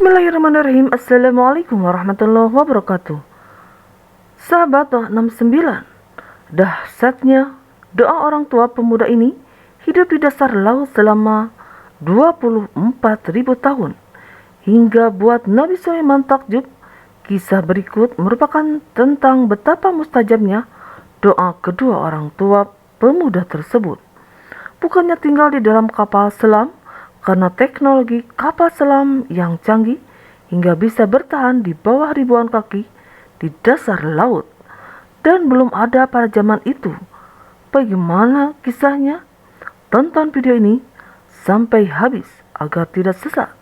Bismillahirrahmanirrahim. Assalamualaikum warahmatullahi wabarakatuh. Sahabat doa 69. Dahsyatnya doa orang tua pemuda ini hidup di dasar laut selama 24.000 tahun. Hingga buat Nabi Sulaiman takjub. Kisah berikut merupakan tentang betapa mustajabnya doa kedua orang tua pemuda tersebut. Bukannya tinggal di dalam kapal selam, karena teknologi kapal selam yang canggih hingga bisa bertahan di bawah ribuan kaki di dasar laut, dan belum ada pada zaman itu. Bagaimana kisahnya? Tonton video ini sampai habis agar tidak sesat.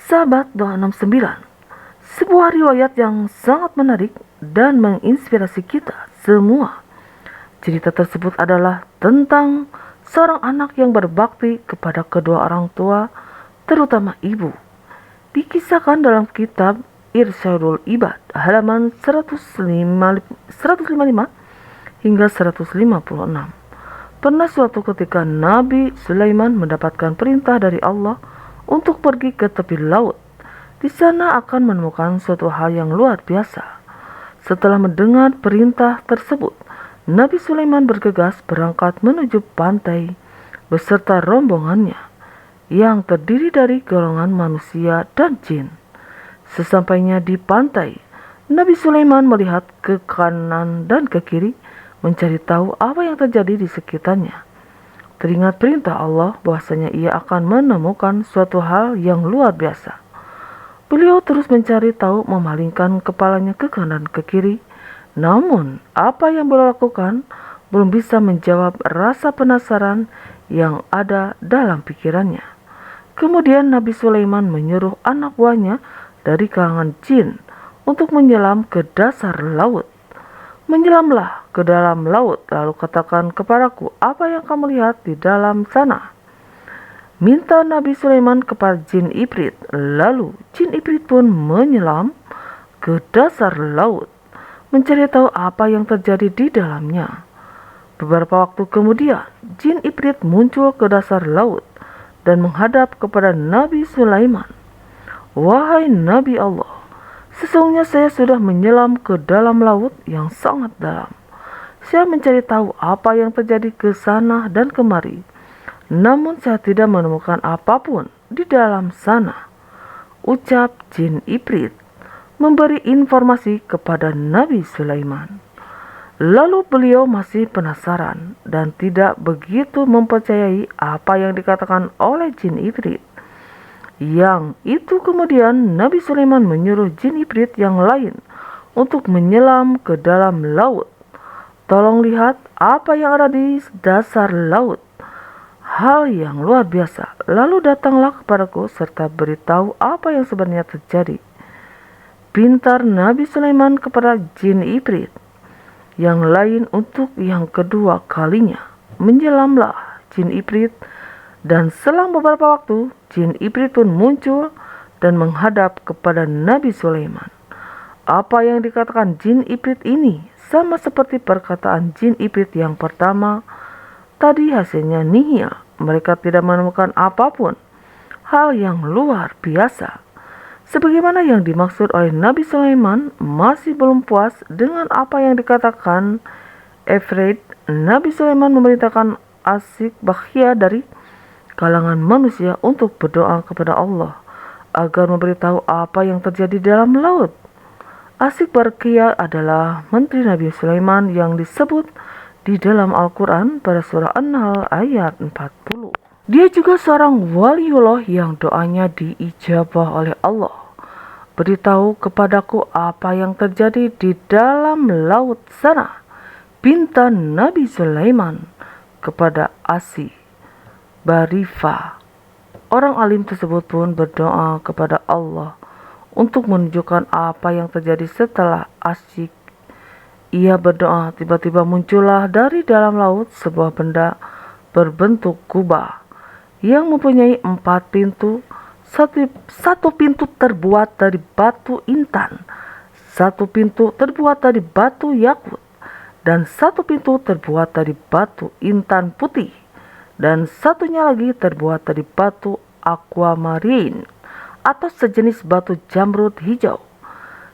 Sahabat doa 69, sebuah riwayat yang sangat menarik dan menginspirasi kita semua. Cerita tersebut adalah tentang seorang anak yang berbakti kepada kedua orang tua, terutama ibu. Dikisahkan dalam kitab Irsyadul Ibad halaman 155 hingga 156. Pernah suatu ketika Nabi Sulaiman mendapatkan perintah dari Allah untuk pergi ke tepi laut. Di sana akan menemukan suatu hal yang luar biasa. Setelah mendengar perintah tersebut, Nabi Sulaiman bergegas berangkat menuju pantai beserta rombongannya yang terdiri dari golongan manusia dan jin. Sesampainya di pantai, Nabi Sulaiman melihat ke kanan dan ke kiri mencari tahu apa yang terjadi di sekitarnya. Teringat perintah Allah bahwasanya ia akan menemukan suatu hal yang luar biasa. Beliau terus mencari tahu, memalingkan kepalanya ke kanan ke kiri. Namun, apa yang beliau lakukan belum bisa menjawab rasa penasaran yang ada dalam pikirannya. Kemudian Nabi Sulaiman menyuruh anak buahnya dari kalangan jin untuk menyelam ke dasar laut. Menyelamlah ke dalam laut, lalu katakan kepadaku apa yang kamu lihat di dalam sana. Minta Nabi Sulaiman kepada jin Ifrit. Lalu jin Ifrit pun menyelam ke dasar laut, mencari tahu apa yang terjadi di dalamnya. Beberapa waktu kemudian, jin Ifrit muncul ke dasar laut dan menghadap kepada Nabi Sulaiman. Wahai Nabi Allah, sesungguhnya saya sudah menyelam ke dalam laut yang sangat dalam. Saya mencari tahu apa yang terjadi ke sana dan kemari. Namun saya tidak menemukan apapun di dalam sana. Ucap jin Ifrit memberi informasi kepada Nabi Sulaiman. Lalu beliau masih penasaran dan tidak begitu mempercayai apa yang dikatakan oleh jin Ifrit. Yang itu kemudian Nabi Sulaiman menyuruh jin Ifrit yang lain untuk menyelam ke dalam laut. Tolong lihat apa yang ada di dasar laut. Hal yang luar biasa. Lalu datanglah kepadaku serta beritahu apa yang sebenarnya terjadi. Pintar Nabi Sulaiman kepada jin Ifrit yang lain untuk yang kedua kalinya. Menyelamlah jin Ifrit, dan selang beberapa waktu jin Ifrit pun muncul dan menghadap kepada Nabi Sulaiman. Apa yang dikatakan jin Ifrit ini sama seperti perkataan jin Ifrit yang pertama. Tadi hasilnya nihil. Mereka tidak menemukan apapun. Hal yang luar biasa. Sebagaimana yang dimaksud oleh Nabi Sulaiman masih belum puas dengan apa yang dikatakan Ifrit. Nabi Sulaiman memerintahkan Asik Bakhia dari kalangan manusia untuk berdoa kepada Allah agar memberitahu apa yang terjadi dalam laut. Asik Bakhia adalah menteri Nabi Sulaiman yang disebut di dalam Al-Quran pada surah An-Nahl ayat 40. Dia juga seorang waliullah yang doanya diijabah oleh Allah. Beritahu kepadaku apa yang terjadi di dalam laut sana. Pinta Nabi Sulaiman kepada Asy Barifa. Orang alim tersebut pun berdoa kepada Allah untuk menunjukkan apa yang terjadi setelah Asy. Ia berdoa, tiba-tiba muncullah dari dalam laut sebuah benda berbentuk kubah yang mempunyai 4 pintu. Satu pintu terbuat dari batu intan, 1 pintu terbuat dari batu yakut, dan 1 pintu terbuat dari batu intan putih, dan satunya lagi terbuat dari batu aquamarine. atau sejenis batu jamrud hijau.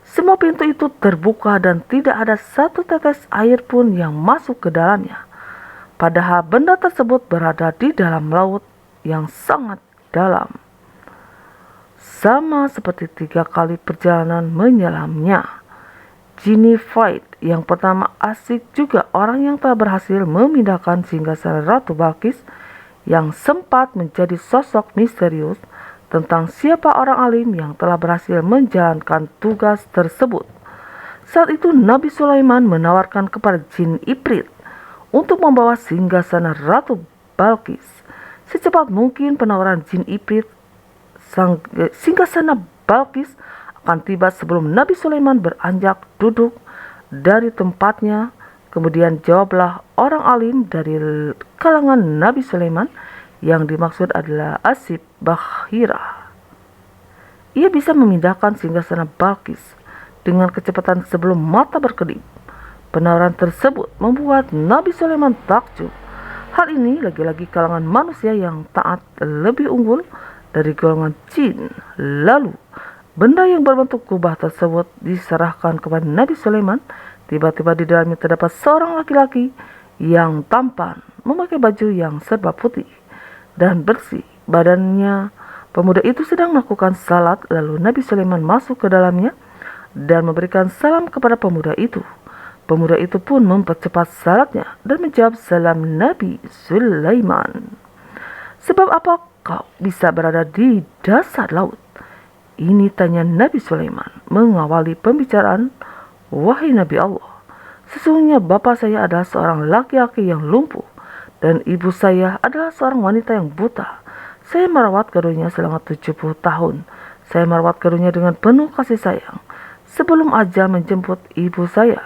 Semua pintu itu terbuka dan tidak ada satu tetes air pun yang masuk ke dalamnya. Padahal benda tersebut berada di dalam laut yang sangat dalam. Sama seperti 3 kali perjalanan menyelamnya. Genie Fight yang pertama asik juga orang yang telah berhasil memindahkan singgasana Ratu Balqis yang sempat menjadi sosok misterius tentang siapa orang alim yang telah berhasil menjalankan tugas tersebut. Saat itu Nabi Sulaiman menawarkan kepada jin Ifrit untuk membawa singgasana Ratu Balqis. Secepat mungkin penawaran jin Ifrit singgasana Balqis akan tiba sebelum Nabi Sulaiman beranjak duduk dari tempatnya. Kemudian jawablah orang alim dari kalangan Nabi Sulaiman, yang dimaksud adalah Asib Bahira. Ia bisa memindahkan singgasana Balqis dengan kecepatan sebelum mata berkedip. Penawaran tersebut membuat Nabi Sulaiman takjub. Hal ini lagi-lagi kalangan manusia yang taat lebih unggul dari golongan jin. Lalu benda yang berbentuk kubah tersebut diserahkan kepada Nabi Sulaiman. Tiba-tiba di dalamnya terdapat seorang laki-laki yang tampan, memakai baju yang serba putih dan bersih. Badannya, pemuda itu sedang melakukan salat, lalu Nabi Sulaiman masuk ke dalamnya dan memberikan salam kepada pemuda itu. Pemuda itu pun mempercepat salatnya dan menjawab salam Nabi Sulaiman. Sebab apa kau bisa berada di dasar laut? Ini tanya Nabi Sulaiman mengawali pembicaraan. Wahai Nabi Allah, sesungguhnya bapak saya adalah seorang laki-laki yang lumpuh dan ibu saya adalah seorang wanita yang buta. Saya merawat keduanya selama 70 tahun. Saya merawat keduanya dengan penuh kasih sayang. Sebelum ajal menjemput ibu saya,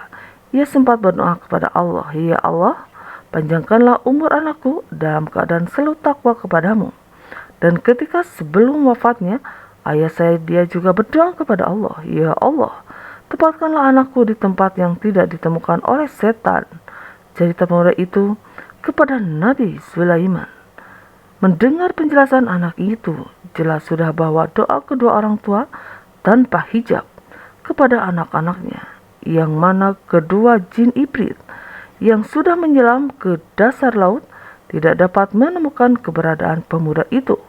ia sempat berdoa kepada Allah, ya Allah, panjangkanlah umur anakku dalam keadaan selalu takwa kepadamu. Dan ketika sebelum wafatnya, ayah saya dia juga berdoa kepada Allah, ya Allah, tempatkanlah anakku di tempat yang tidak ditemukan oleh setan. Cerita pemuda itu kepada Nabi Sulaiman. Mendengar penjelasan anak itu, jelas sudah bahwa doa kedua orang tua tanpa hijab kepada anak-anaknya, yang mana kedua jin Ifrit yang sudah menyelam ke dasar laut tidak dapat menemukan keberadaan pemuda itu,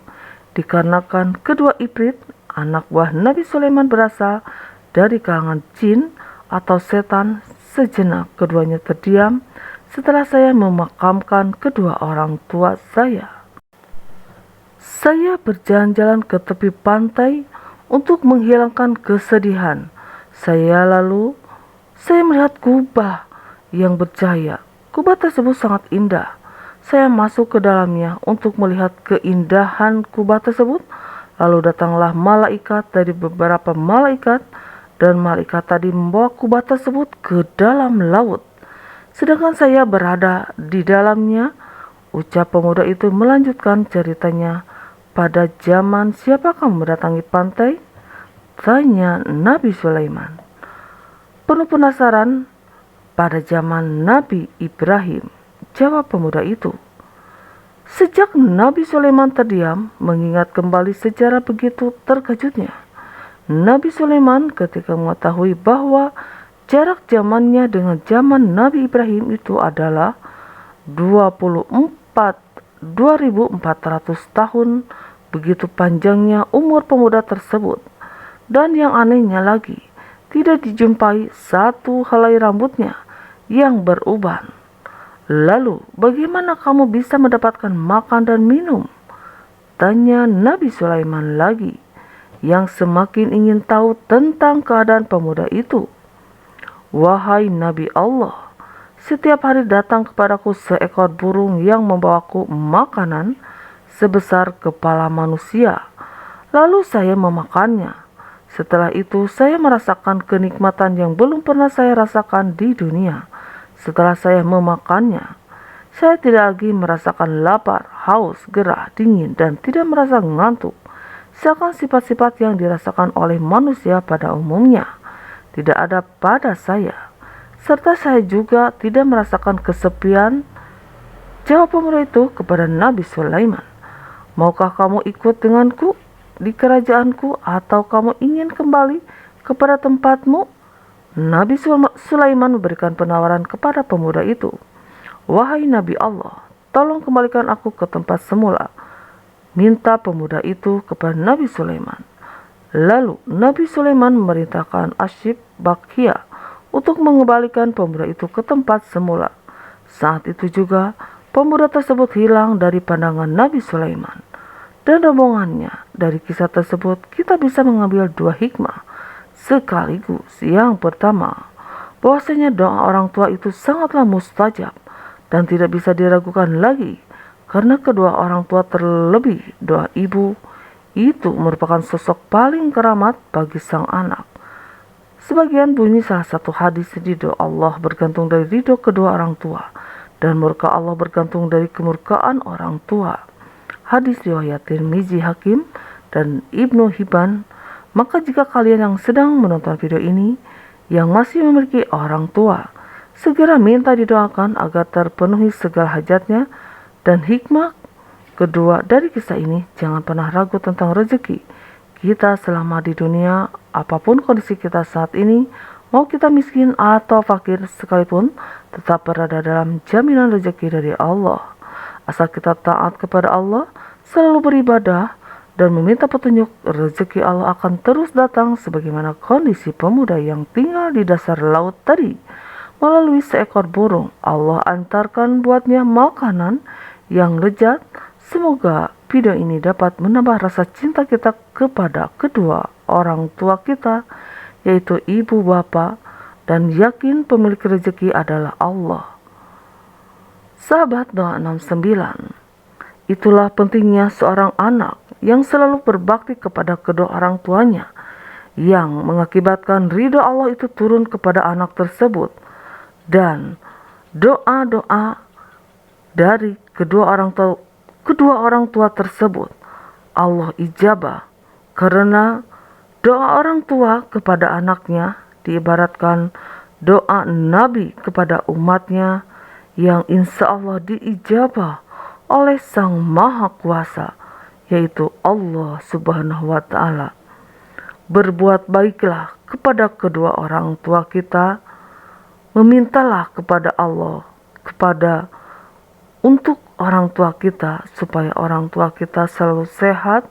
dikarenakan kedua Ifrit anak buah Nabi Sulaiman berasal dari kalangan jin atau setan. Sejenak keduanya terdiam setelah saya memakamkan kedua orang tua saya. Saya berjalan-jalan ke tepi pantai untuk menghilangkan kesedihan. Saya melihat kubah yang bercahaya. Kubah tersebut sangat indah. Saya masuk ke dalamnya untuk melihat keindahan kubah tersebut. Lalu datanglah malaikat dari beberapa malaikat, dan malaikat tadi membawa kubah tersebut ke dalam laut. Sedangkan saya berada di dalamnya. Ucap pemuda itu melanjutkan ceritanya. Pada zaman siapakah mendatangi pantai? Tanya Nabi Sulaiman. Penuh penasaran. Pada zaman Nabi Ibrahim, jawab pemuda itu. Sejak Nabi Sulaiman terdiam, mengingat kembali sejarah begitu terkejutnya. Nabi Sulaiman ketika mengetahui bahwa jarak zamannya dengan zaman Nabi Ibrahim itu adalah 24.400 tahun, begitu panjangnya umur pemuda tersebut. Dan yang anehnya lagi, tidak dijumpai satu helai rambutnya yang beruban. Lalu, bagaimana kamu bisa mendapatkan makan dan minum? Tanya Nabi Sulaiman lagi, yang semakin ingin tahu tentang keadaan pemuda itu. Wahai Nabi Allah, setiap hari datang kepadaku seekor burung yang membawaku makanan sebesar kepala manusia. Lalu saya memakannya. Setelah itu saya merasakan kenikmatan yang belum pernah saya rasakan di dunia. Setelah saya memakannya, saya tidak lagi merasakan lapar, haus, gerah, dingin, dan tidak merasa ngantuk. Seakan sifat-sifat yang dirasakan oleh manusia pada umumnya tidak ada pada saya. Serta saya juga tidak merasakan kesepian. Jawab pemuda itu kepada Nabi Sulaiman. Maukah kamu ikut denganku? di kerajaanku atau kamu ingin kembali kepada tempatmu?" Nabi Sulaiman memberikan penawaran kepada pemuda itu, "Wahai Nabi Allah, tolong kembalikan aku ke tempat semula," minta pemuda itu kepada Nabi Sulaiman. Lalu Nabi Sulaiman memerintahkan Asyib Bakhia untuk mengembalikan pemuda itu ke tempat semula. Saat itu juga pemuda tersebut hilang dari pandangan Nabi Sulaiman dan rombongannya. Dari kisah tersebut kita bisa mengambil dua hikmah sekaligus. Yang pertama, bahwasanya doa orang tua itu sangatlah mustajab dan tidak bisa diragukan lagi, karena kedua orang tua, terlebih doa ibu, itu merupakan sosok paling keramat bagi sang anak. Sebagian bunyi salah satu hadis, ridho Allah bergantung dari ridho kedua orang tua, dan murka Allah bergantung dari kemurkaan orang tua. Hadis riwayat Tirmizi, Hakim, dan Ibnu Hibban. Maka jika kalian yang sedang menonton video ini yang masih memiliki orang tua, segera minta didoakan agar terpenuhi segala hajatnya. Dan hikmah kedua dari kisah ini, jangan pernah ragu tentang rezeki kita selama di dunia. Apapun kondisi kita saat ini, mau kita miskin atau fakir sekalipun, tetap berada dalam jaminan rezeki dari Allah. Asal kita taat kepada Allah, selalu beribadah, dan meminta petunjuk, rezeki Allah akan terus datang sebagaimana kondisi pemuda yang tinggal di dasar laut tadi. Melalui seekor burung, Allah antarkan buatnya makanan yang lezat. Semoga video ini dapat menambah rasa cinta kita kepada kedua orang tua kita, yaitu ibu bapak, dan yakin pemilik rezeki adalah Allah. Sahabat Doa 69, itulah pentingnya seorang anak yang selalu berbakti kepada kedua orang tuanya, yang mengakibatkan ridho Allah itu turun kepada anak tersebut. Dan doa-doa dari kedua orang tua tersebut Allah ijabah, karena doa orang tua kepada anaknya diibaratkan doa Nabi kepada umatnya, yang insya Allah diijabah oleh Sang Maha Kuasa, yaitu Allah Subhanahu wa Ta'ala. Berbuat baiklah kepada kedua orang tua kita, memintalah kepada Allah untuk orang tua kita, supaya orang tua kita selalu sehat,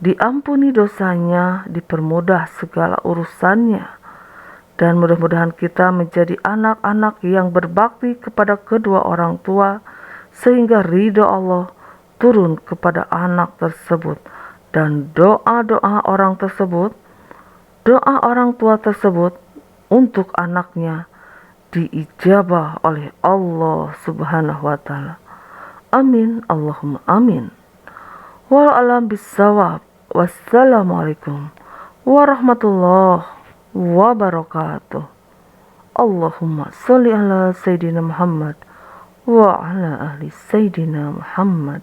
diampuni dosanya, dipermudah segala urusannya, dan mudah-mudahan kita menjadi anak-anak yang berbakti kepada kedua orang tua, sehingga ridho Allah turun kepada anak tersebut, dan doa-doa orang tua tersebut untuk anaknya diijabah oleh Allah Subhanahu wa Ta'ala. Amin, Allahumma amin. Wal alam bisawab. Wassalamualaikum warahmatullahi wabarakatuh. Allahumma sholli ala Sayyidina Muhammad wa ala ahli Sayyidina Muhammad.